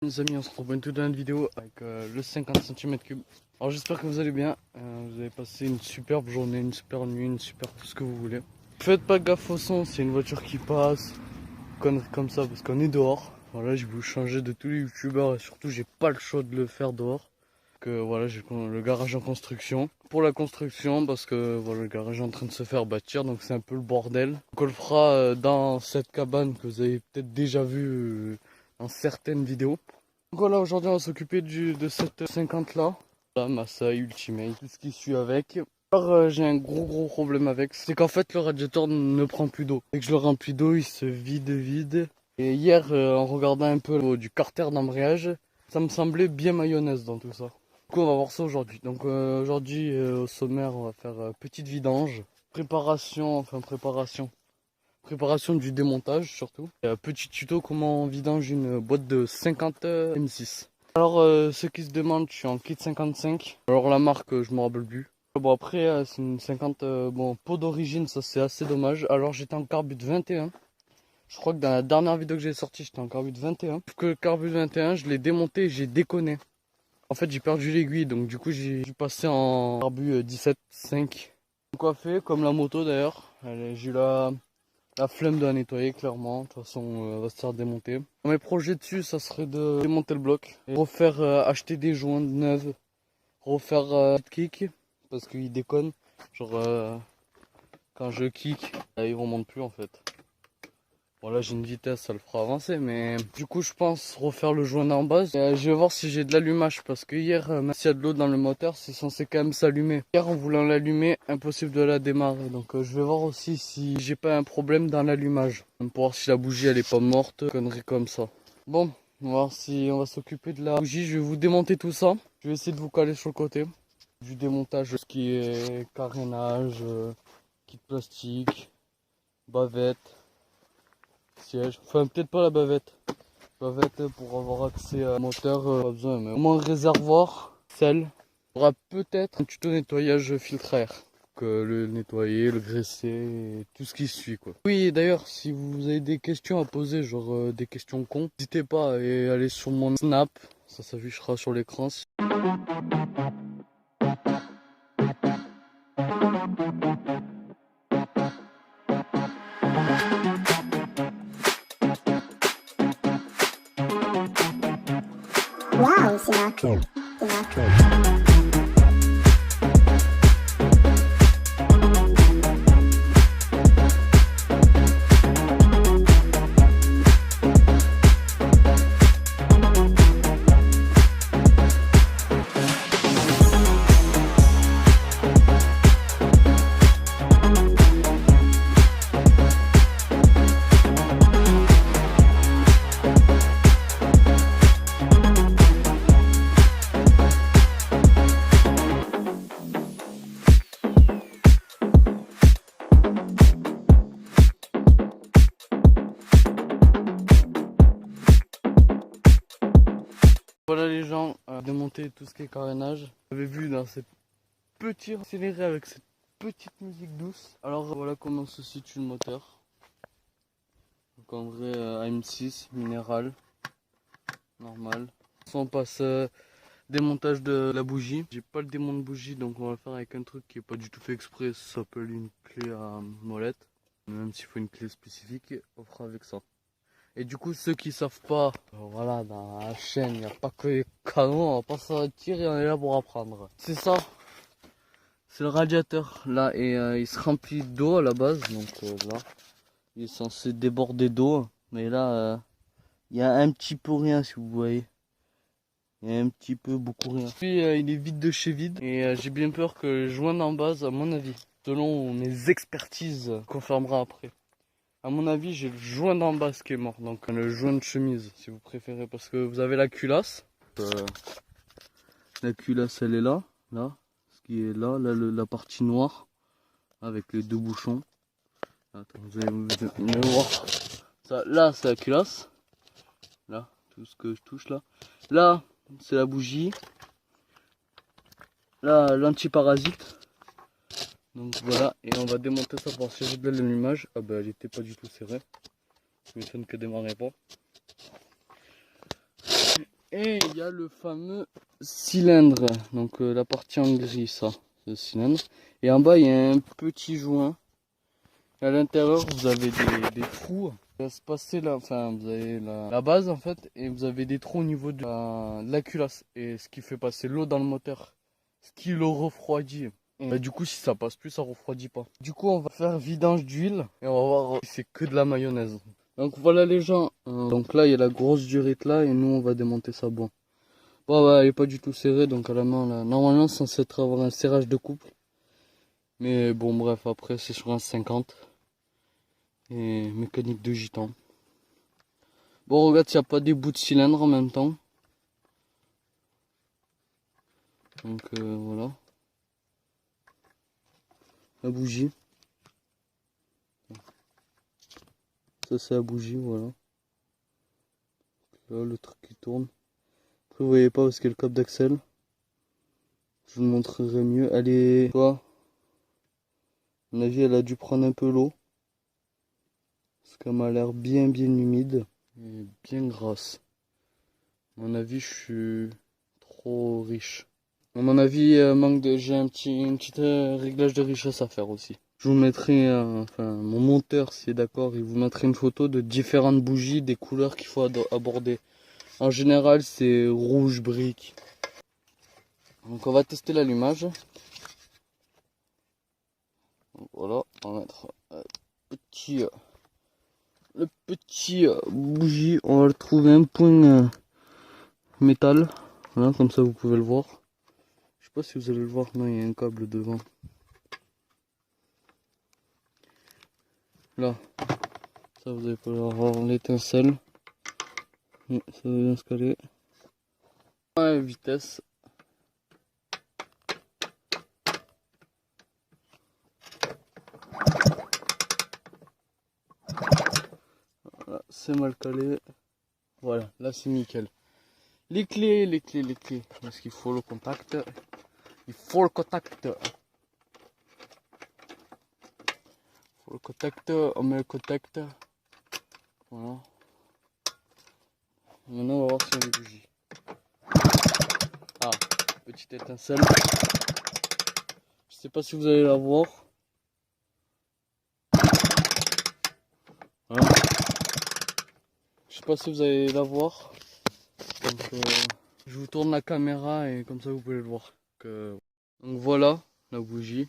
Les amis, on se retrouve pour une toute nouvelle vidéo avec le 50 cm3. Alors j'espère que vous allez bien, vous avez passé une superbe journée, une super nuit, une super tout ce que vous voulez. Faites pas gaffe au son, c'est une voiture qui passe, conneries comme ça parce qu'on est dehors. Voilà, je vais vous changer de tous les youtubeurs et surtout j'ai pas le choix de le faire dehors. Que voilà, j'ai le garage en construction. Pour la construction, parce que voilà, le garage est en train de se faire bâtir, donc c'est un peu le bordel. Donc on le fera dans cette cabane que vous avez peut-être déjà vu dans certaines vidéos. Donc voilà, aujourd'hui on va s'occuper de cette 50 là. Là, Masai, Ultimate, tout ce qui suit avec. Alors j'ai un gros problème avec, c'est qu'en fait le radiateur ne prend plus d'eau. Dès que je le remplis d'eau, il se vide. Et hier, en regardant un peu du carter d'embrayage, ça me semblait bien mayonnaise dans tout ça. Du coup on va voir ça aujourd'hui. Donc aujourd'hui au sommaire on va faire petite vidange, préparation du démontage surtout. Et, petit tuto comment on vidange une boîte de 50 M6. Alors ceux qui se demandent, je suis en kit 55. Alors la marque je me rappelle plus. Bon après c'est une 50 bon pot d'origine, ça c'est assez dommage. Alors j'étais en carbut 21. Je crois que dans la dernière vidéo que j'ai sortie j'étais en carbut 21. Sauf que le carbut 21 je l'ai démonté et j'ai déconné. En fait j'ai perdu l'aiguille donc du coup j'ai dû passer en carbut 17.5. Coiffé comme la moto d'ailleurs. J'ai eu la flemme de la nettoyer clairement. De toute façon elle va se faire démonter. Mes projets dessus ça serait de démonter le bloc. Et refaire acheter des joints neuves. Refaire kick. Parce qu'il déconne. Genre quand je kick il remonte plus en fait. Bon là j'ai une vitesse, ça le fera avancer, mais du coup je pense refaire le joint en base. Et, je vais voir si j'ai de l'allumage parce que hier, même s'il y a de l'eau dans le moteur, c'est censé quand même s'allumer. Hier en voulant l'allumer, impossible de la démarrer. Donc je vais voir aussi si j'ai pas un problème dans l'allumage. Pour voir si la bougie elle est pas morte, conneries comme ça. Bon, on va voir si on va s'occuper de la bougie. Je vais vous démonter tout ça. Je vais essayer de vous caler sur le côté. Du démontage, ce qui est carénage, kit plastique, bavette. Siège, enfin peut-être pas la bavette pour avoir accès à moteur, pas besoin, mais au moins réservoir, sel. Il y aura peut-être un tuto nettoyage filtre à air, que le nettoyer, le graisser, et tout ce qui suit quoi. Oui d'ailleurs si vous avez des questions à poser, genre des questions cons, n'hésitez pas à aller sur mon snap, ça s'affichera sur l'écran. Wow, c'est ma cool. C'est ma cool. Voilà les gens, démonter tout ce qui est carénage. Vous avez vu dans cette petite accélérée avec cette petite musique douce. Alors voilà comment se situe le moteur. Donc en vrai AM6 minéral, normal. On passe démontage de la bougie. J'ai pas le démon de bougie donc on va le faire avec un truc qui est pas du tout fait exprès. Ça s'appelle une clé à molette. Même s'il faut une clé spécifique, on fera avec ça. Et du coup, ceux qui savent pas, voilà, dans la chaîne, il n'y a pas que les canons, on va pas s'en et on est là pour apprendre. C'est ça, c'est le radiateur là, et il se remplit d'eau à la base, donc là, il est censé déborder d'eau, mais là, il y a un petit peu rien si vous voyez. Il y a un petit peu, beaucoup rien. Puis il est vide de chez vide, et j'ai bien peur que le joint en base, à mon avis, selon mes expertises, confirmera après. À mon avis, j'ai le joint d'en bas qui est mort, donc le joint de chemise si vous préférez, parce que vous avez la culasse. La culasse elle est là, ce qui est là, la partie noire, avec les deux bouchons. Attends, vous allez voir. Ça, là c'est la culasse, là, tout ce que je touche là. Là, c'est la bougie. Là, l'antiparasite. Donc voilà, et on va démonter ça pour voir si j'ai de l'allumage. Ah bah elle était pas du tout serrée. Je m'étonne qu'elle démarrait pas. Et il y a le fameux cylindre, donc la partie en gris, ça, le cylindre. Et en bas, il y a un petit joint. Et à l'intérieur, vous avez des trous. Ça va se passer là, enfin, vous avez la base en fait, et vous avez des trous au niveau de la culasse. Et ce qui fait passer l'eau dans le moteur, ce qui le refroidit. Et bah, du coup, si ça passe plus, ça refroidit pas. Du coup, on va faire vidange d'huile et on va voir si c'est que de la mayonnaise. Donc voilà les gens. Donc là, il y a la grosse durite là et nous, on va démonter ça. Bon. Bon, bah, elle est pas du tout serrée, donc à la main là. Normalement, c'est censé avoir un serrage de couple. Mais bon, bref, après, c'est sur un 50. Et mécanique de gitan. Bon, regarde s'il n'y a pas des bouts de cylindre en même temps. Donc voilà. La bougie. Ça c'est la bougie, voilà. Là le truc qui tourne. Après vous voyez pas parce qu'il y a le câble d'accel. Je vous le montrerai mieux. Elle est... Quoi, à mon avis elle a dû prendre un peu l'eau. Parce qu'elle m'a l'air bien humide. Et bien grasse. À mon avis je suis trop riche. À mon avis j'ai un petit réglage de richesse à faire aussi. Je vous mettrai, enfin mon monteur s'il est d'accord, il vous mettra une photo de différentes bougies, des couleurs qu'il faut aborder. En général c'est rouge brique. Donc on va tester l'allumage. Voilà, on va mettre le petit bougie, on va le trouver un point métal. Voilà, comme ça vous pouvez le voir. Je sais pas si vous allez le voir, non il y a un câble devant. Là, ça vous allez pouvoir voir l'étincelle. Ça va bien se caler. Ouais, vitesse. Voilà, c'est mal calé. Voilà, là c'est nickel. Les clés. Parce qu'il faut le contact. Il faut le contact. On met le contact. Voilà. Maintenant on va voir si on a des bougies. Ah, petite étincelle. Je sais pas si vous allez la voir. Voilà. Je sais pas si vous allez la voir. Donc je vous tourne la caméra et comme ça vous pouvez le voir. Donc voilà la bougie.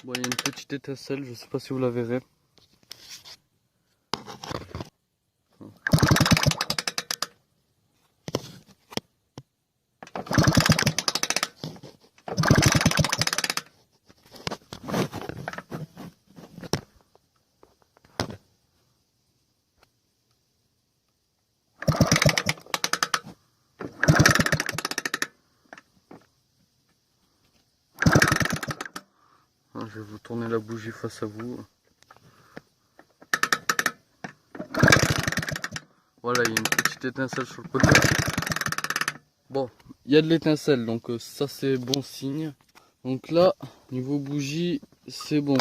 Bon, il y a une petite étincelle, je sais pas si vous la verrez. Je vais vous tourner la bougie face à vous. Voilà, il y a une petite étincelle sur le côté. Bon, il y a de l'étincelle, donc ça c'est bon signe. Donc là, niveau bougie, c'est bon.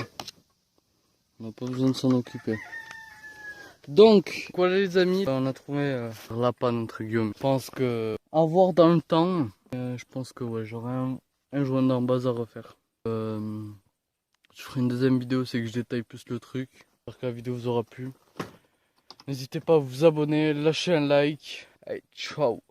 On n'a pas besoin de s'en occuper. Donc, voilà les amis, on a trouvé la panne entre guillemets. Je pense que, à voir dans le temps, je pense que ouais, j'aurai un joint d'en base à refaire. Je ferai une deuxième vidéo, c'est que je détaille plus le truc. J'espère que la vidéo vous aura plu. N'hésitez pas à vous abonner, lâcher un like. Allez, ciao!